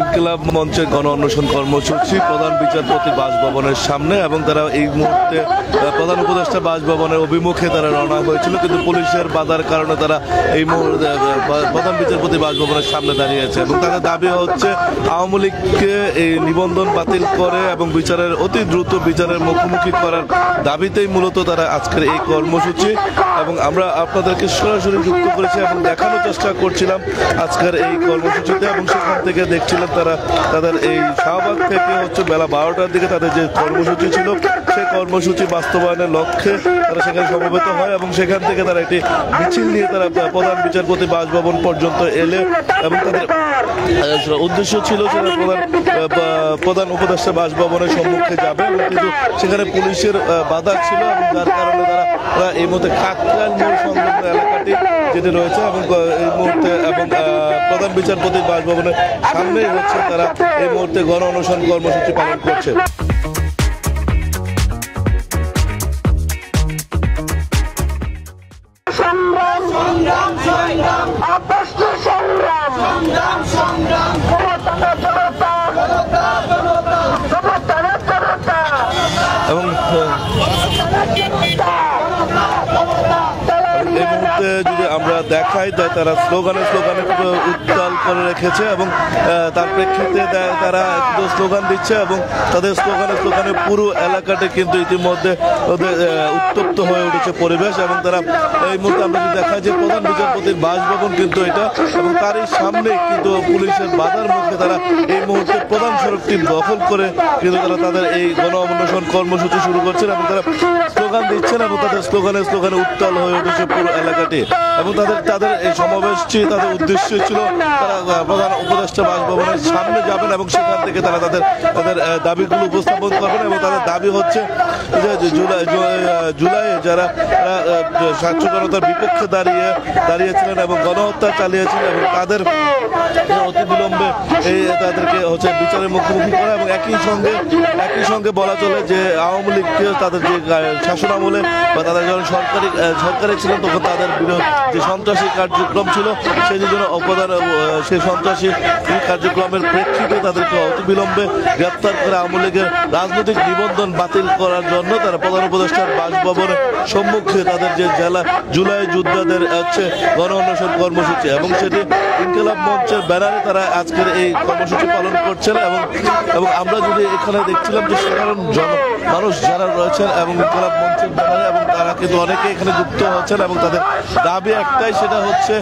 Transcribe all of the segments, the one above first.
ইনকিলাব মঞ্চের গণ অনশন কর্মসূচি প্রধান বিচারপতি বাসভবনের সামনে, এবং তারা এই মুহূর্তে প্রধান উপদেষ্টা বাসভবনের অভিমুখে তারা রওনা হয়েছিল, কিন্তু পুলিশের বাধার কারণে তারা এই মুহূর্তে প্রধান বিচারপতি বাসভবনের সামনে দাঁড়িয়েছে। এবং তাদের দাবি হচ্ছে আওয়ামী লীগকে এই নিবন্ধন বাতিল করে এবং বিচারের অতি দ্রুত বিচারের মুখোমুখি করার দাবিতেই মূলত তারা আজকের এই কর্মসূচি। এবং আমরা আপনাদেরকে সরাসরি যুক্ত করেছি এবং দেখানোর চেষ্টা করছিলাম আজকের এই কর্মসূচিতে, এবং সেখান থেকে দেখছিলাম তারা তাদের এই শাহবাগ থেকে হচ্ছে বেলা 12টার দিকে তাদের যে কর্মসূচি ছিল সেই কর্মসূচি বাস্তবায়নের লক্ষ্যে তারা সেখানে সমবেত হয়, এবং সেখান থেকে তারা একটি মিছিল নিয়ে তারা প্রধান বিচারপতি বাসভবন পর্যন্ত এলে, এবং তাদের উদ্দেশ্য ছিল সেটা প্রধান উপদেষ্টা বাসভবনের সম্মুখে যাবে, কিন্তু সেখানে পুলিশের বাধা ছিল, এবং যার কারণে তারা এই মুহূর্তে কাকরাইল মোড় সংলগ্ন এলাকাটি যেটি রয়েছে এবং এই মুহূর্তে এবং প্রধান বিচারপতির বাসভবনের সামনেই হচ্ছে তারা এই মুহূর্তে গণ অনশন কর্মসূচি পালন করছে। এবং এই মুহূর্তে যদি আমরা দেখাই তারা স্লোগানে উত্তাল করে রেখেছে, এবং তার প্রেক্ষিতে তারা স্লোগান দিচ্ছে, এবং তাদের স্লোগানে পুরো এলাকাটা কিন্তু ইতিমধ্যে উত্তপ্ত হয়ে উঠেছে পরিবেশ। এবং তারা এই মুহূর্তে আমরা যদি দেখাই যে প্রধান বিচারপতির বাসভবন কিন্তু এটা, এবং তারই সামনে কিন্তু পুলিশের বাধার মধ্যে তারা এই মুহূর্তে প্রধান সড়কটি দখল করে কিন্তু তারা তাদের এই গণ অনশন কর্মসূচি শুরু করছেন, এবং তারা স্লোগান দিচ্ছেন, এবং তাদের স্লোগানে উত্তাল হয়ে উঠেছে পুরো এলাকাটি। এবং তাদের এই সমাবেশটি তাদের উদ্দেশ্য ছিল তারা প্রধান উপদেষ্টা বাসভবনের সামনে যাবেন, এবং সেখান থেকে তারা তাদের দাবিগুলো উপস্থাপন করবেন। এবং তাদের দাবি হচ্ছে যে জুলাইয়ে যারা ছাত্র জনতার বিপক্ষে দাঁড়িয়েছিলেন এবং গণহত্যা চালিয়েছিলেন, এবং তাদের অতি বিলম্বে তাদেরকে হচ্ছে বিচারের মুখোমুখি করা, এবং একই সঙ্গে বলা চলে যে আওয়ামী লীগকে তাদের যে শাসন আমলে বা তাদের যখন সরকারে ছিলেন তখন তাদের যে সন্ত্রাসী কার্যক্রম ছিল সেই জন্য সেই সন্ত্রাসী কার্যক্রমের প্রেক্ষিতে তাদেরকে অতি বিলম্বে গ্রেপ্তার করে আওয়ামী লীগের রাজনৈতিক নিবন্ধন বাতিল করার জন্য তারা প্রধান উপদেষ্টার বাসভবনের সম্মুখে তাদের যে জুলাই যোদ্ধাদের হচ্ছে গণ অনশন কর্মসূচি, এবং সেটি ইনকিলাব মঞ্চের ব্যানারে তারা আজকের এই কর্মসূচি পালন করছেন। এবং আমরা যদি এখানে দেখছিলাম যে সাধারণ মানুষ যারা রয়েছেন এবং ইনকিলাব মঞ্চের ব্যানারে, এবং তারা কিন্তু অনেকে এখানে যুক্ত হচ্ছেন, এবং তাদের দাবি একটাই, সেটা হচ্ছে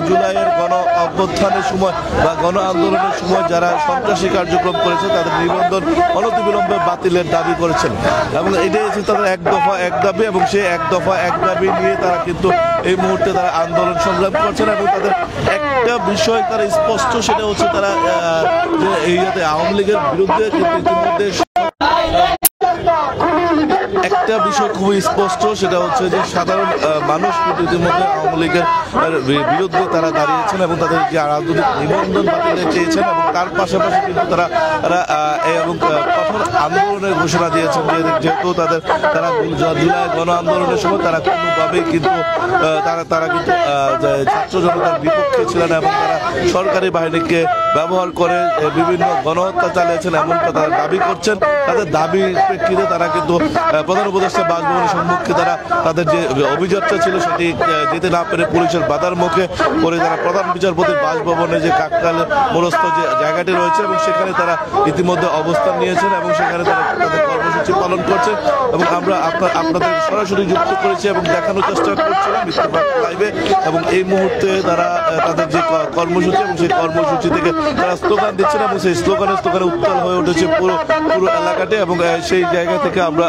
জুলাইয়ের গণ অভ্যুত্থানের সময় বা গণ আন্দোলনের সময় যারা সন্ত্রাসী কার্যক্রম করেছে তাদের নিবন্ধন অনতিবিলম্বে বাতিলের দাবি করেছেন। এবং এটাই হচ্ছে তাদের এক দফা এক দাবি, এবং সেই এক দফা এক দাবি নিয়ে তারা কিন্তু এই মুহূর্তে তারা আন্দোলন সংগ্রাম করছেন। এবং তাদের একটা বিষয় তারা স্পষ্ট, সেটা হচ্ছে তারা যে এই আওয়ামী লীগের বিরুদ্ধে কিন্তু ইতিমধ্যে একটা বিষয় খুবই স্পষ্ট, সেটা হচ্ছে যে সাধারণ মানুষ কিন্তু ইতিমধ্যে আওয়ামী লীগের বিরুদ্ধে তারা দাঁড়িয়েছেন এবং তাদের যে রাজনৈতিক নিবন্ধন বাতিল চেয়েছেন, এবং তার পাশাপাশি কিন্তু তারা এবং কঠোর আন্দোলনের ঘোষণা দিয়েছেন, যেহেতু তারা জুলাই গণ আন্দোলনের সময় তারা কোনোভাবেই কিন্তু তারা কিন্তু ছাত্র জনতার বিপক্ষে ছিলেন, এবং তারা সরকারি বাহিনীকে ব্যবহার করে বিভিন্ন গণহত্যা চালিয়েছেন এমনটা তারা দাবি করছেন। তাদের দাবির প্রেক্ষিতে তারা কিন্তু প্রধান উপদেষ্টা বাসভবনের সম্মুখে তাদের যে অভিযোগটা ছিল সেটি যেতে না পেরে পুলিশের বাধার মুখে পরে তারা প্রধান বিচারপতির বাসভবনে যে কাকরাইল মোড়স্থ যে জায়গাটি রয়েছে এবং সেখানে তারা ইতিমধ্যে অবস্থান নিয়েছেন এবং সেখানে তারা তাদের কর্মসূচি পালন করছেন। এবং আমরা আপনাদের সরাসরি যুক্ত করেছি এবং দেখানোর চেষ্টা করছিলাম ইত্তেফাক লাইভে। এবং এই মুহূর্তে তারা তাদের যে কর্মসূচি এবং সেই কর্মসূচি থেকে তারা স্লোগান দিচ্ছেন এবং সেই স্লোগানে উত্তাল হয়ে উঠেছে পুরো এলাকাটি। এবং সেই জায়গা থেকে আমরা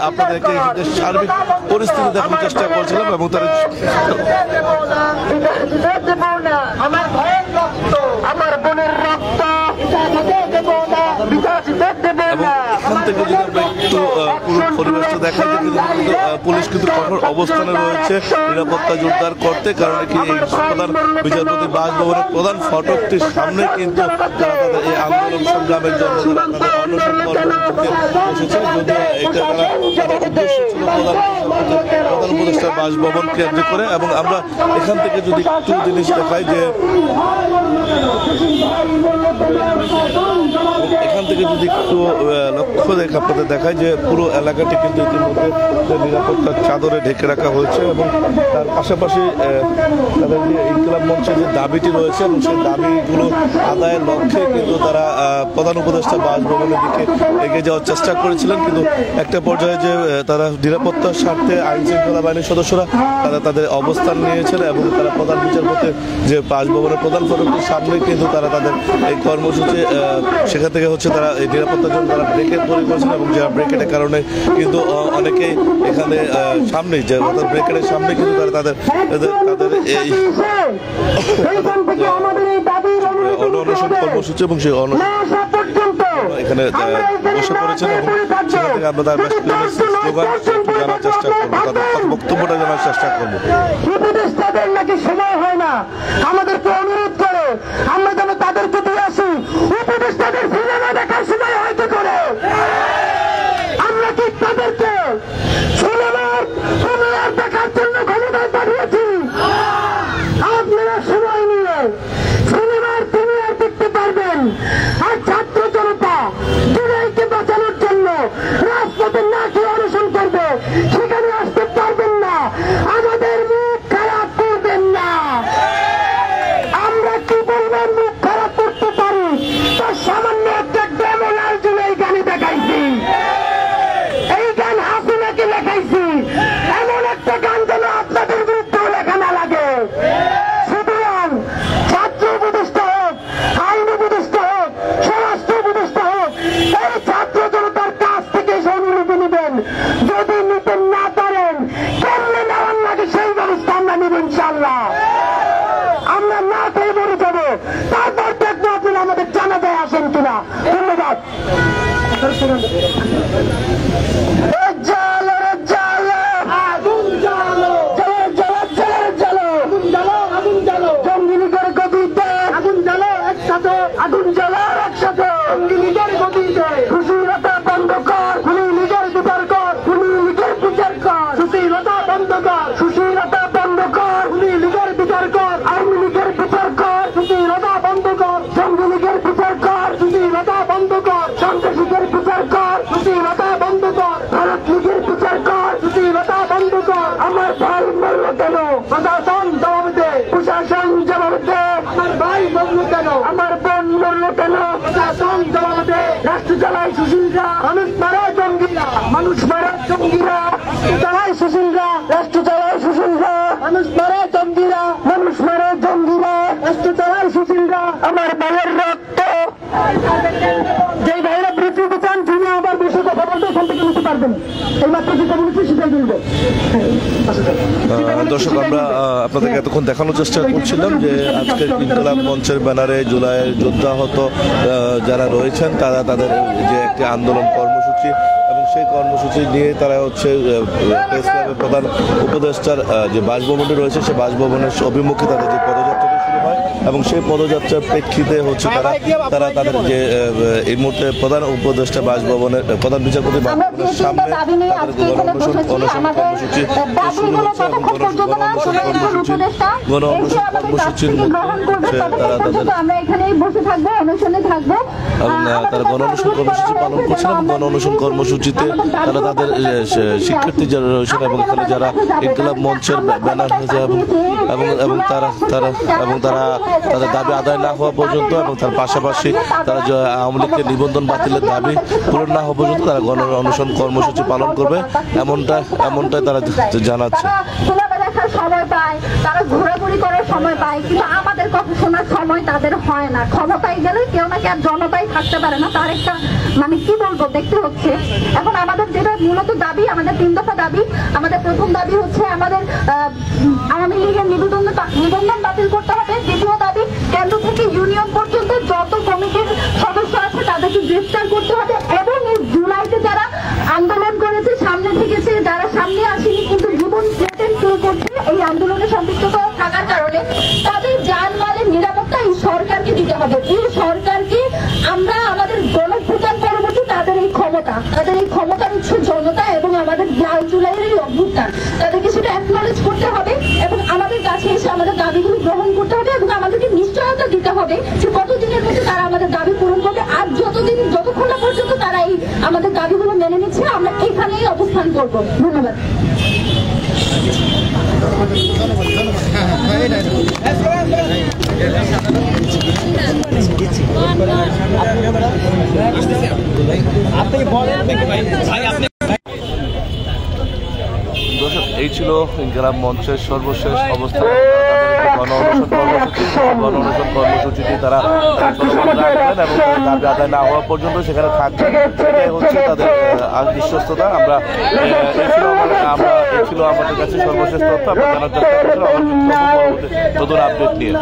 আপনাদেরকে সার্বিক পরিস্থিতি দেখানোর চেষ্টা করছিলাম এবং তারা এবং এখান থেকে যদি আমরা একটু পুরো পরিবেশটা দেখা যায়, পুলিশ কিন্তু কঠোর কঠোর অবস্থানে রয়েছে নিরাপত্তা জোরদার করতে, কারণ কি এই প্রধান বিচারপতি বাসভবনের প্রধান ফটকটির সামনে কিন্তু তারা তাদের এই আন্দোলন সংগ্রামের জন্য তাদের অনশন কর্মসূচিতে বসেছে। যদিও এটা তাদের উদ্দেশ্য ছিল প্রধান উপদেষ্টার বাসভবন কেন্দ্র করে। এবং আমরা এখান থেকে যদি একটু জিনিস দেখাই যে এখান থেকে যদি একটু লক্ষ্য দেখে আপনাদের দেখায় যে পুরো এলাকাটি কিন্তু ইতিমধ্যে নিরাপত্তার চাদরে ঢেকে রাখা হয়েছে এবং তার পাশাপাশি তাদের যে ইনকিলাব মঞ্চের যে দাবিটি রয়েছে এবং সেই দাবিগুলো আদায়ের লক্ষ্যে কিন্তু তারা প্রধান উপদেষ্টা বাসভবনের দিকে এগিয়ে যাওয়ার চেষ্টা করেছিলেন। কিন্তু একটা পর্যায়ে যে তারা নিরাপত্তার স্বার্থে আইন শৃঙ্খলা বাহিনীর সদস্যরা তারা তাদের অবস্থান নিয়েছেন এবং তারা প্রধান বিচারপতির যে বাসভবনের প্রধান ফটকটির সামনে কিন্তু তারা তাদের এই কর্মসূচি সেখান থেকে তারা এই নিরাপত্তার জন্য তারা ব্রেকেট তৈরি করেছেন এবং যে ব্রেকেটের কারণে কিন্তু অনেকেই এখানে সামনে যে ব্রেকেটের সামনে কিন্তু তারা তাদের এই অনশন কর্মসূচি এবং সেই এখানে বসে পড়েছেন এবং সেখান থেকে আমরা তার স্লোগান জানার চেষ্টা করবো, তাদের বক্তব্যটা জানার চেষ্টা করবো। নাকি সময় হয় না, আমাদেরকে অনুরোধ করে আমরা যেন তাদেরকে দিয়ে আসি। উপদেষ্টাদের সিনেমা দেখার সময় হয় কি করে? আমরা কি তাদেরকে সিনেমার প্রিমিয়ার দেখার জন্য ক্ষমতায় পাঠিয়েছি? আপনারা সময় নিয়ে সিনেমার প্রিমিয়ার দেখতে পারবেন। আর ছাত্র জনতা জুলাইকে বাঁচানোর জন্য রাজপথে না কি অনশন করবে, সেখানে আসতে পারবেন না। আমাদের মুখ খারাপ করবেন না। আমরা কি বলবেন মুখ খারাপ করতে পারি? তার সামান্য একটা ডেমো লাল জুলাই গানে দেখাইছি, এই গান হাসিনাকে লেখাইছি। এমন একটা গান যেন আপনাদের বিরুদ্ধেও লেখা না লাগে। সুতরাং ছাত্র উপদেষ্টা হোক, আইন উপদেষ্টা হোক, স্বরাষ্ট্র উপদেষ্টা হোক, এই ছাত্র জনতার কাছ থেকে সে অনুমতি নেবেন। যদি নিতে না পারেন, কেমনে নেওয়ার লাগে সেই ব্যবস্থা আমরা নেব ইনশাআল্লাহ। আমরা না খেয়ে মরে যাবো, তারপর দেখবো আপনারা আমাদের জানাজায় আসেন কিনা। ধন্যবাদ। আগুন জ্বালা একসাথে, লীগের গতিতে সুশীলতা বন্ধ কর, খুনি লীগের বিচার কর, খুনি লীগের বিচার কর, সুশীলতা বন্ধ কর, সুশীলতা বন্ধ কর, খুনি লীগের বিচার কর, আওয়ামী লীগের বিচার কর, সুশীলতা বন্ধ কর, জঙ্গি লীগের বিচার কর, সুশীলতা বন্ধ কর, সন্ত্রাসীদের বিচার কর, সুশীলতা বন্ধ কর, ভারত লীগের বিচার কর, সুশীলতা বন্ধ কর। আমার ভাই মরল কেন? প্রশাসন জবাব দে, প্রশাসন জবাব দে। আমার ভাই মরল কেন? আমার বোন মরল কেন? প্রশাসন জবাব দে। রাষ্ট্র চালায় সুশীলরা, মানুষ মারা জঙ্গিরা, মানুষ মারা জঙ্গিরা, চালায় সুশীলরা, রাষ্ট্র চালায় সুশীলরা, মানুষ মারা জঙ্গিরা, মানুষ মারা জঙ্গিরা, রাষ্ট্র চালায় সুশীলরা। আমার ভাইয়ের রক্ত, যে ভাইরা পৃথিবীতে চান তিনি আবার বেশি কথা বলতে এখান থেকে নিতে পারবেন। এই মাত্র যেটা বলেছি সেটাই বলবো। দর্শক, আমরা আপনাদেরকে এতক্ষণ দেখানোর চেষ্টা করছিলাম যে আজকের ইনকিলাব মঞ্চের ব্যানারে জুলাইয়ের যোদ্ধাহত যারা রয়েছেন তারা তাদের যে একটি আন্দোলন কর্মসূচি এবং সেই কর্মসূচি নিয়ে তারা প্রেস ক্লাবের প্রধান উপদেষ্টার যে বাসভবনটি রয়েছে সেই বাসভবনের অভিমুখে তাদের যে পদযাত্রাটি শুরু হয় এবং সেই পদযাত্রার প্রেক্ষিতে তারা তাদের যে এই মুহূর্তে প্রধান উপদেষ্টা বাসভবনের প্রধান বিচারপতি বাসভবনের সামনে অনশন কর্মসূচি শুরু হচ্ছে এবং গণ অনশন কর্মসূচির মধ্যে তারা তারা গণ অনশন কর্মসূচি পালন করছেন এবং গণ অনশন কর্মসূচিতে তারা তাদের শিক্ষার্থী যারা রয়েছেন এবং এখানে যারা ইনকিলাব মঞ্চের ব্যানার হয়েছে এবং তারা তাদের দাবি আদায় না হওয়া পর্যন্ত এবং তার পাশাপাশি তারা আওয়ামী লীগের নিবন্ধন বাতিলের দাবি পূরণ না হওয়া পর্যন্ত তারা গণ অনশন কর্মসূচি পালন করবে এমনটাই তারা জানাচ্ছে। সময় পায়, তারা ঘোরাঘুরি করার সময় পায়, কিন্তু আমাদের কথা শোনার সময় তাদের হয় না। ক্ষমতায় গেলে কেউ নাকি আর জনতাই থাকতে পারে না, তার একটা মানে কি বলবো দেখতে হচ্ছে। এখন আমাদের যেটা মূলত দাবি, আমাদের 3 দফা দাবি। আমাদের প্রথম দাবি হচ্ছে আমাদের আওয়ামী লীগের নিবন্ধন বাতিল করতে হবে। দ্বিতীয় দাবি, কেন্দ্র থেকে ইউনিয়ন পর্যন্ত যত কমিটির সদস্য আছে তাদেরকে গ্রেফতার করতে হবে এবং এই জুলাইতে যারা আন্দোলন করেছে, সামনে থেকেছে, যারা সামনে আসেনি কিন্তু জীবন সরকারকে আমরা আমাদের গণভ্যুত্থান পরবর্তী তাদের এই ক্ষমতার উৎস জনতা এবং আমাদের লাল জুলাইয়ের এই অভ্যুত্থান, তাদেরকে সেটা অ্যাকনলেজ করতে হবে এবং আমাদের কাছে এসে আমাদের দাবিগুলো গ্রহণ করতে হবে এবং আমাদেরকে নিশ্চয়তা দিতে হবে যে কতদিনের মধ্যে তারা আমাদের দাবি পূরণ করবে। আর যতক্ষণ না পর্যন্ত তারা এই আমাদের দাবিগুলো মেনে নিচ্ছে, আমরা এখানেই অবস্থান করব। ধন্যবাদ। দর্শক, এই ছিল ইনকিলাব মঞ্চের সর্বশেষ অবস্থান। গণ অনশন কর্মসূচিটি তারা চলমান রাখবেন এবং দাবি আদায় না হওয়া পর্যন্ত সেখানে থাকবেন, এটাই হচ্ছে তাদের বিশ্বস্ততা। এই ছিল আমাদের কাছে সর্বশেষ তথ্য। আমরা জানার চেষ্টা করছিলাম নতুন আপডেট নিয়ে।